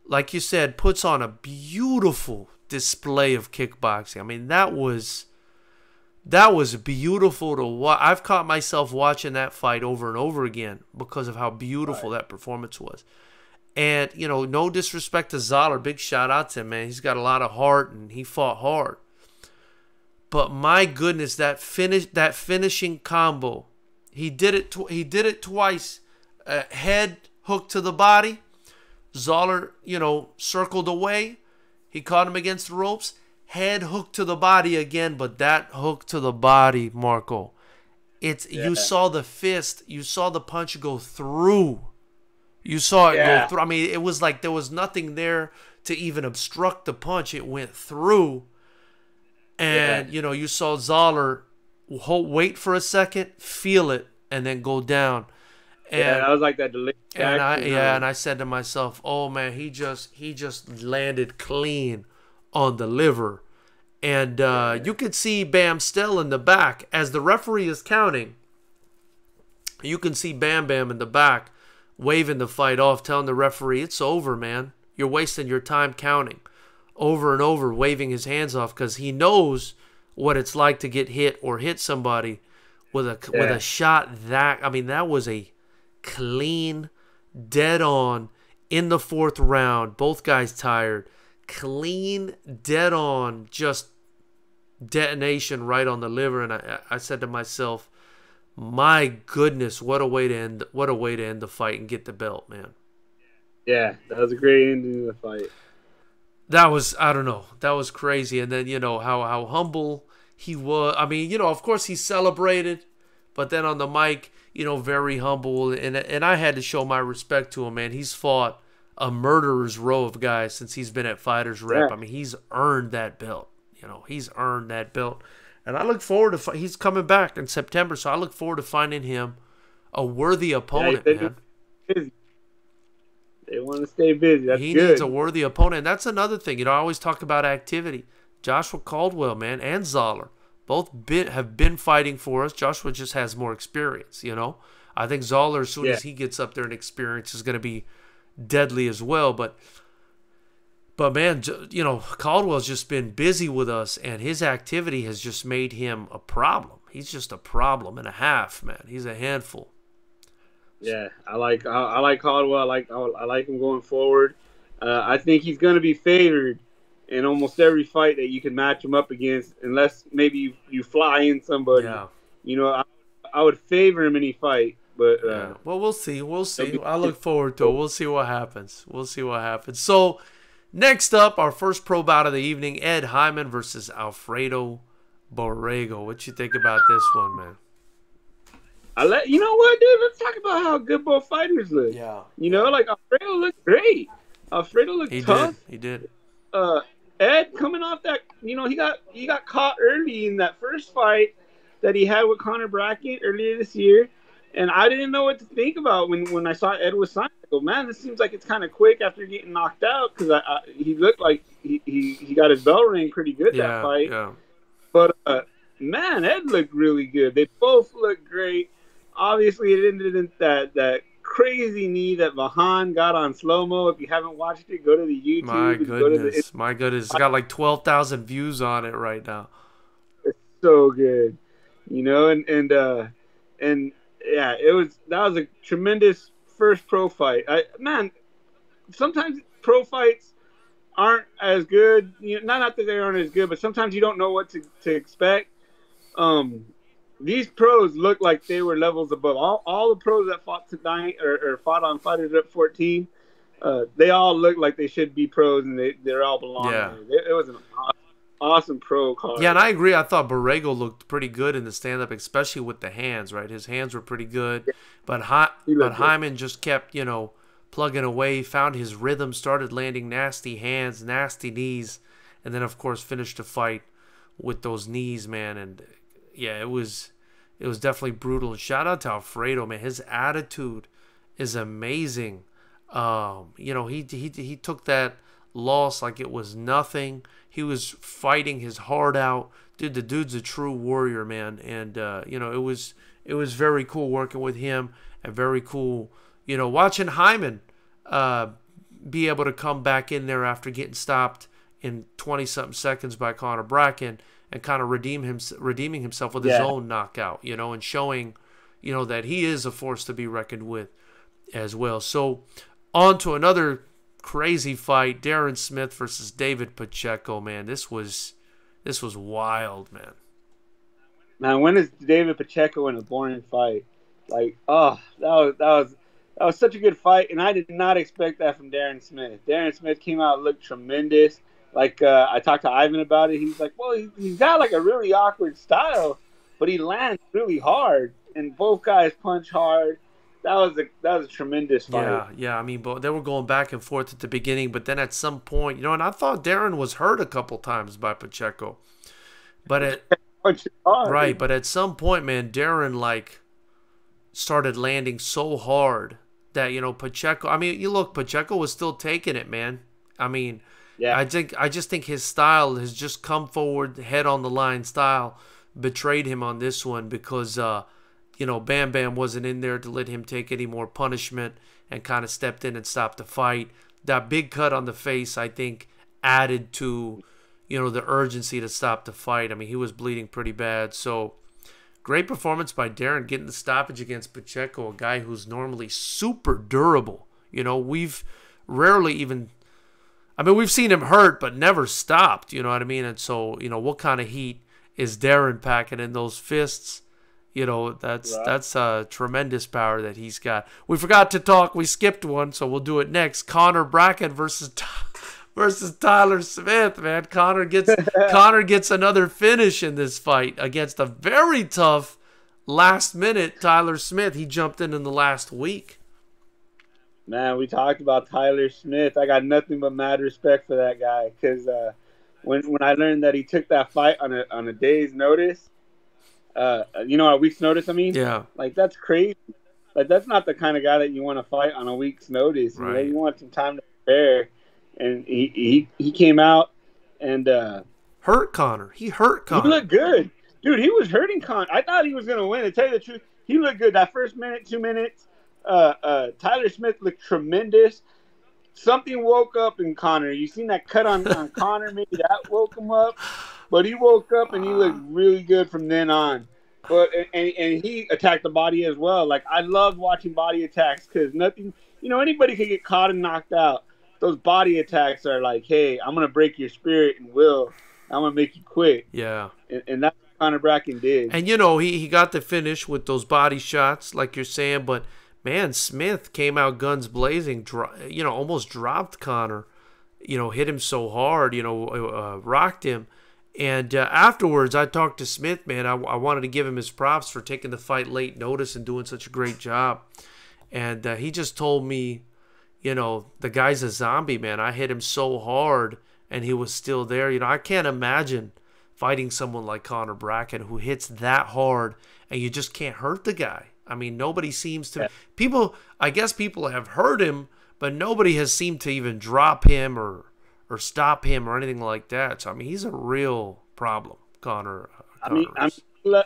like you said, puts on a beautiful display of kickboxing. I mean, that was beautiful to watch. I've caught myself watching that fight over and over again because of how beautiful that performance was. And, you know, no disrespect to Zoller. Big shout out to him, man. He's got a lot of heart and he fought hard. But my goodness, that finishing combo, he did it twice. Head hook to the body. Zoller, you know, circled away. He caught him against the ropes. Head hook to the body again, but that hook to the body, Marco, you saw the fist, you saw the punch go through. You saw it go through. I mean, it was like there was nothing there to even obstruct the punch. It went through. And, you know, you saw Zoller wait for a second, feel it, and then go down. And, that was like that delay. And I said to myself, oh, man, he just landed clean on the liver. And you could see Bam still in the back. As the referee is counting, you can see Bam Bam in the back waving the fight off, telling the referee, it's over, man. You're wasting your time counting. Over and over, waving his hands off because he knows what it's like to get hit or hit somebody with a shot that, I mean, that was a clean, dead on, in the fourth round, both guys tired, clean, dead on, just detonation right on the liver. And I said to myself, my goodness, what a way to end the fight and get the belt, man. Yeah, that was a great ending to the fight. That was, I don't know, that was crazy. And then, you know, how humble he was. I mean, you know, of course he celebrated, but then on the mic, you know, very humble. And I had to show my respect to him, man. He's fought a murderer's row of guys since he's been at FightersRep. I mean, he's earned that belt. You know, he's earned that belt. And I look forward to he's coming back in September, so I look forward to finding him a worthy opponent, man. They want to stay busy. That's he good. needs a worthy opponent. And that's another thing. You know, I always talk about activity. Joshua Caldwell, man, and Zoller both have been fighting for us. Joshua just has more experience, you know. I think Zoller, as soon Yeah. as he gets up there and experience, is going to be deadly as well. But man, you know, Caldwell's just been busy with us, and his activity has just made him a problem. He's just a problem and a half, man. He's a handful. Yeah, I like Caldwell. I like him going forward. I think he's going to be favored in almost every fight that you can match him up against, unless maybe you fly in somebody. Yeah. You know, I would favor him any fight, but yeah. Well, we'll see. We'll see. I look forward to it. We'll see what happens. We'll see what happens. So, next up, our first pro bout of the evening: Ed Hyman versus Alfredo Borrego. What you think about this one, man? You know what, dude? Let's talk about how good both fighters look. Yeah. You know, like Alfredo looked great. Alfredo looked tough. He did. Ed coming off that, you know, he got caught early in that first fight that he had with Conor Brackett earlier this year, and I didn't know what to think about when I saw Ed was signed. I go, man, this seems like it's kind of quick after getting knocked out, because he looked like he got his bell ring pretty good that fight. Yeah. But man, Ed looked really good. They both looked great. Obviously, it ended in that crazy knee that Vahan got on slow-mo. If you haven't watched it, go to the YouTube. My goodness. It's got like 12,000 views on it right now. It's so good. You know, and yeah, that was a tremendous first pro fight. Man, sometimes pro fights aren't as good. You know, not that they aren't as good, but sometimes you don't know what to expect. These pros look like they were levels above. All the pros that fought tonight or fought on FightersRep 14, they all look like they should be pros, and they're all belong there. It was an awesome pro card. Yeah, and I agree. I thought Borrego looked pretty good in the stand-up, especially with the hands, right? His hands were pretty good. Yeah. But Hyman just kept, you know, plugging away, found his rhythm, started landing nasty hands, nasty knees, and then, of course, finished the fight with those knees, man. And yeah, it was definitely brutal. And shout out to Alfredo, man. His attitude is amazing. You know, he took that loss like it was nothing. He was fighting his heart out. Dude, the dude's a true warrior, man. And you know, it was very cool working with him, and very cool, you know, watching Hyman be able to come back in there after getting stopped in 20-something seconds by Conor Brackett, and kind of redeeming himself with his own knockout, you know, and showing, you know, that he is a force to be reckoned with as well. So on to another crazy fight, Darren Smith versus David Pacheco, man. This was wild, man. Man, when is David Pacheco in a boring fight? Like, oh, that was such a good fight, and I did not expect that from Darren Smith. Darren Smith came out, looked tremendous. Like, I talked to Ivan about it. He's like, well, he's got like a really awkward style, but he lands really hard, and both guys punch hard. That was a tremendous fight. Yeah. I mean, but they were going back and forth at the beginning, but then at some point, you know, and I thought Darren was hurt a couple times by Pacheco, but but at some point, man, Darren like started landing so hard that, you know, Pacheco. I mean, Pacheco was still taking it, man. I mean. Yeah, I just think his style has just come forward, head on the line style, betrayed him on this one, because you know, Bam Bam wasn't in there to let him take any more punishment, and kind of stepped in and stopped the fight. That big cut on the face, I think, added to, you know, the urgency to stop the fight. I mean, he was bleeding pretty bad. So great performance by Darren, getting the stoppage against Pacheco, a guy who's normally super durable. You know, we've rarely even. I mean, we've seen him hurt, but never stopped, you know what I mean? And so, you know, what kind of heat is Darren packing in those fists? You know, that's tremendous power that he's got. We forgot to talk. We skipped one, so we'll do it next. Conor Brackett versus Tyler Smith, man. Conor gets another finish in this fight against a very tough last-minute Tyler Smith. He jumped in the last week. Man, we talked about Tyler Smith. I got nothing but mad respect for that guy, because when I learned that he took that fight on a day's notice, you know, a week's notice, I mean? Yeah. Like, that's crazy. Like, that's not the kind of guy that you want to fight on a week's notice. Right. You know, you want some time to prepare. And he came out and hurt Conor. He hurt Conor. He looked good. Dude, he was hurting Conor. I thought he was going to win. To tell you the truth, he looked good. That first minute, 2 minutes, Tyler Smith looked tremendous. Something woke up in Conor. You seen that cut on Conor? Maybe that woke him up. But he woke up and he looked really good from then on. But and he attacked the body as well. Like, I love watching body attacks because nothing, anybody could get caught and knocked out. Those body attacks are like, hey, I'm gonna break your spirit and will. I'm gonna make you quit. Yeah. And that's what Conor Brackett did. And he got the finish with those body shots, like you're saying. But man, Smith came out guns blazing. Almost dropped Conor. Hit him so hard. Rocked him. And afterwards, I talked to Smith, man. I wanted to give him his props for taking the fight late notice and doing such a great job. And he just told me, the guy's a zombie, man. I hit him so hard, and he was still there. I can't imagine fighting someone like Conor Brackett who hits that hard, and you just can't hurt the guy. I mean, nobody seems to. People, I guess people have hurt him, but nobody has seemed to even drop him or stop him or anything like that. So, I mean, he's a real problem, Conor.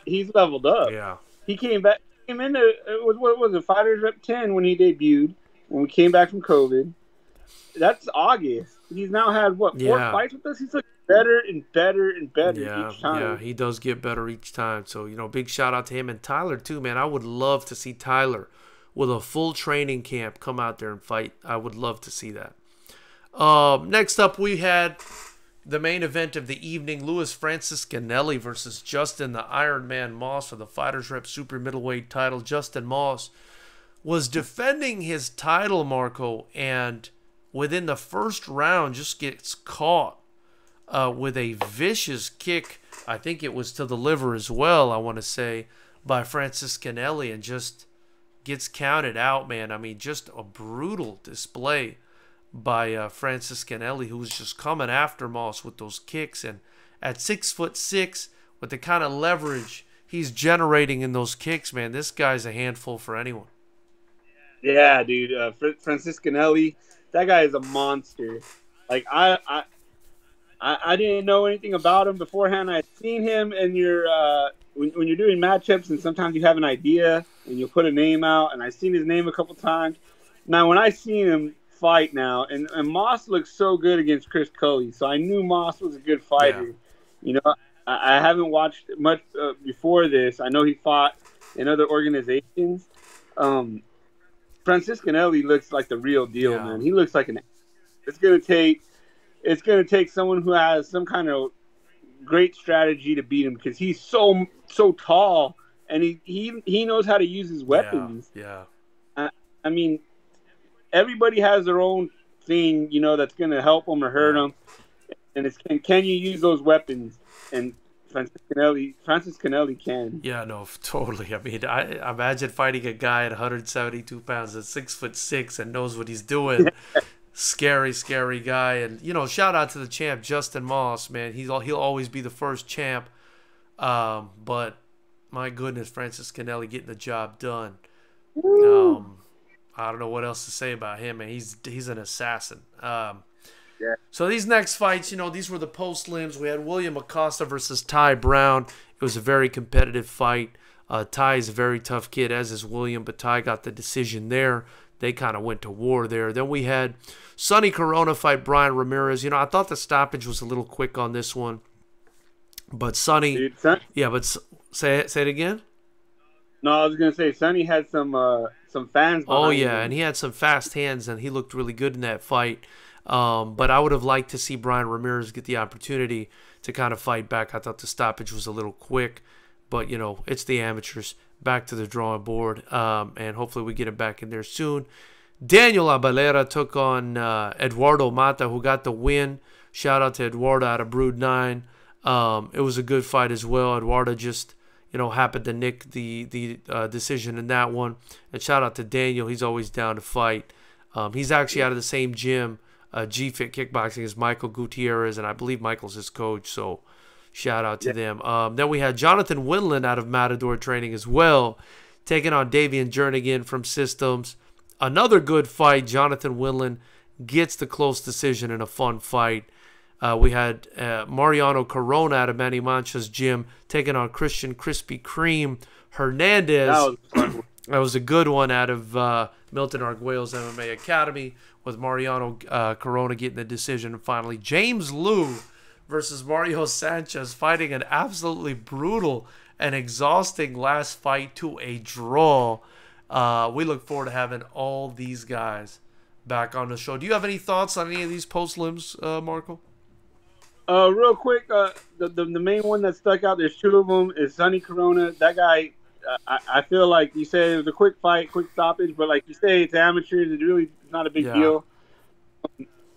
He's leveled up. Yeah. He came back. Came into, what was it, FightersRep 10 when he debuted, when we came back from COVID. That's August. He's now had, 4 fights with us? He's looking better and better and better each time. Yeah, he does get better each time. So, big shout out to him. And Tyler, too, man. I would love to see Tyler with a full training camp come out there and fight. I would love to see that. Next up, we had the main event of the evening, Luis Francis Scanelli versus Justin the Iron Man Moss for the FightersRep Super Middleweight title. Justin Moss was defending his title, Marco, and within the first round just gets caught with a vicious kick. I think it was to the liver as well, I want to say, by Francis Scanelli, and just gets counted out, man. I mean, just a brutal display by Francis Scanelli, who was just coming after Moss with those kicks. And at 6'6", with the kind of leverage he's generating in those kicks, man, this guy's a handful for anyone. Yeah, dude. Francis Scanelli, that guy is a monster. Like, I didn't know anything about him beforehand. I had seen him in your when you're doing matchups, and sometimes you have an idea and you put a name out, and I've seen his name a couple times. Now, when I seen him fight now, and Moss looks so good against Chris Cully, so I knew Moss was a good fighter. Yeah. I haven't watched much before this. I know he fought in other organizations. Francis Scanelli looks like the real deal, man. He looks like it's gonna take someone who has some kind of great strategy to beat him, because he's so tall, and he knows how to use his weapons. Yeah. I mean, everybody has their own thing, that's going to help them or hurt them. And can you use those weapons? And Francis Scanelli can. Yeah, no, totally. I mean, I imagine fighting a guy at 172 pounds at 6'6" and knows what he's doing. Scary, scary guy. And, shout out to the champ, Justin Moss, man. He'll always be the first champ. But, my goodness, Francis Scanelli getting the job done. I don't know what else to say about him, man. He's an assassin. So these next fights, these were the post-limbs. We had William Acosta versus Ty Brown. It was a very competitive fight. Ty is a very tough kid, as is William, but Ty got the decision there. They kind of went to war there. Then we had Sonny Corona fight Brian Ramirez. I thought the stoppage was a little quick on this one. But Sonny... but say it again? No, I was going to say, Sonny had some fans behind him. And he had some fast hands, and he looked really good in that fight. But I would have liked to see Brian Ramirez get the opportunity to kind of fight back. I thought the stoppage was a little quick, but, it's the amateurs. Back to the drawing board, and hopefully we get him back in there soon. Daniel Abalera took on Eduardo Mata, who got the win. Shout out to Eduardo out of Brood 9. It was a good fight as well. Eduardo just... happened to nick the decision in that one. And shout out to Daniel. He's always down to fight. He's actually out of the same gym, G-Fit Kickboxing, as Michael Gutierrez, and I believe Michael's his coach, so shout out to them. Then we had Jonathan Winland out of Matador Training as well, taking on Davian Jernigan from Systems. Another good fight. Jonathan Winland gets the close decision in a fun fight. We had Mariano Corona out of Manny Mancha's gym taking on Christian Krispy Kreme Hernandez. That was a fun one. That was a good one out of Milton Arguello's MMA Academy, with Mariano Corona getting the decision. And finally, James Liu versus Mario Sanchez, fighting an absolutely brutal and exhausting last fight to a draw. We look forward to having all these guys back on the show. Do you have any thoughts on any of these post-limbs, Marco? Real quick, the main one that stuck out, there's two of them, is Sonny Corona. That guy, I feel like you said it was a quick fight, quick stoppage, but like you say, it's amateurs. It's really not a big deal.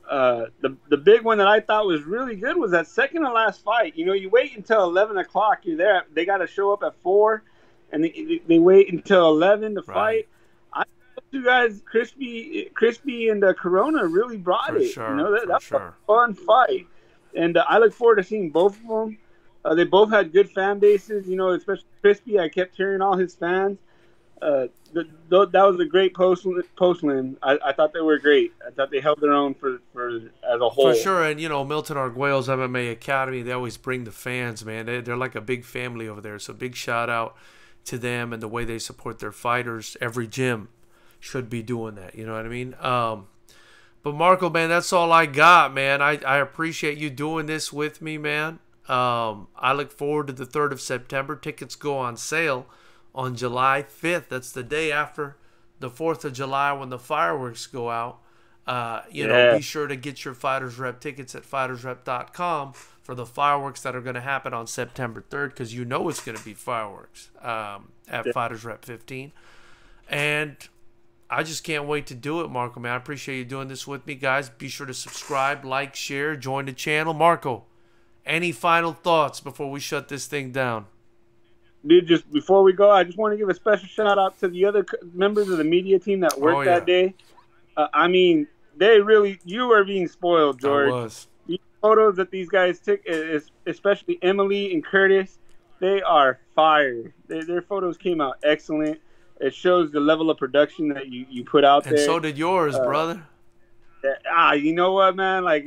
The big one that I thought was really good was that second to last fight. You know, you wait until 11 o'clock. You're there. They got to show up at 4, and they wait until 11 to fight. I thought you guys, Crispy and Corona really brought it. Sure, you know, that's a fun fight. And I look forward to seeing both of them. They both had good fan bases, you know, especially Crispy. I kept hearing all his fans. That was a great post-limb. I thought they were great. I thought they held their own for as a whole. For sure, and, you know, Milton Arguello's MMA Academy, they always bring the fans, man. They're like a big family over there, so big shout-out to them and the way they support their fighters. Every gym should be doing that, you know what I mean? But Marco, man, that's all I got, man. I appreciate you doing this with me, man. I look forward to the 3rd of September. Tickets go on sale on July 5th. That's the day after the 4th of July when the fireworks go out. You know, be sure to get your Fighters Rep tickets at FightersRep.com for the fireworks that are going to happen on September 3rd, because you know it's going to be fireworks at Fighters Rep 15. And I just can't wait to do it, Marco, man. I appreciate you doing this with me, guys. Be sure to subscribe, like, share, join the channel. Marco, any final thoughts before we shut this thing down? Dude, just before we go, I just want to give a special shout out to the other members of the media team that worked that day. I mean, you are being spoiled, George. I was. These photos that these guys took, especially Emily and Curtis, they are fire. Their photos came out excellent. It shows the level of production that you put out there. And so did yours, brother. You know what, man? Like,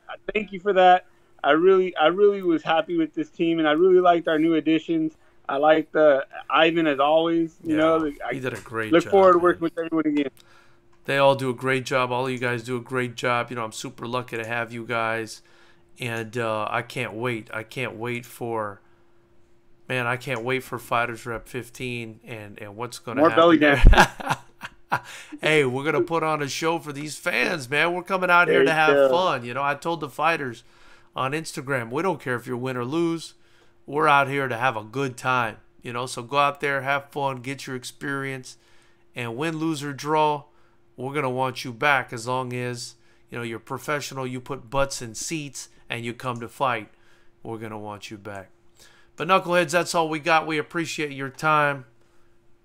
I thank you for that. I really was happy with this team, and I really liked our new additions. I liked Ivan as always. You know, he did a great job. Look forward to working with everyone again. They all do a great job. All of you guys do a great job. You know, I'm super lucky to have you guys, and I can't wait. I can't wait for Fighters Rep 15 and what's going to happen. More belly dance. Hey, we're going to put on a show for these fans, man. We're coming out here to have fun. You know, I told the fighters on Instagram, we don't care if you win or lose. We're out here to have a good time. You know, so go out there, have fun, get your experience, and win, lose, or draw, we're going to want you back as long as, you know, you're professional, you put butts in seats, and you come to fight. We're going to want you back. But Knuckleheads, that's all we got. We appreciate your time.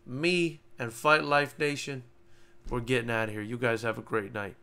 Me and Fight Life Nation, we're getting out of here. You guys have a great night.